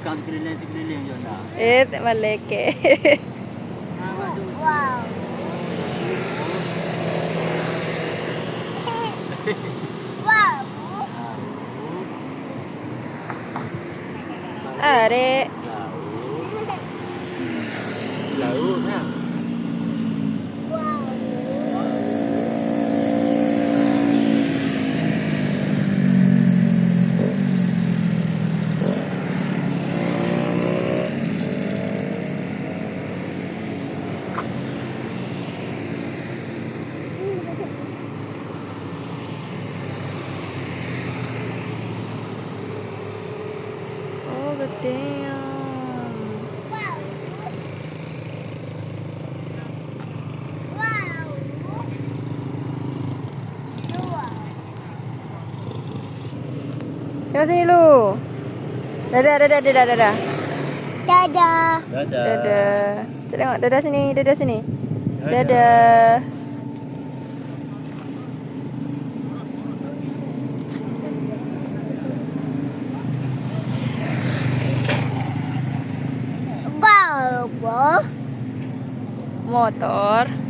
Tukang sekeliling je nak. Balik ke. Wow. Wow. Arek. Laut kan. Wow. Oh, gede ya. Wow. Wow. Dua. Sini lu. Dadah. Dadah. Dadah. Dadah. Cek tengok dadah sini. Dadah. Wow. Motor.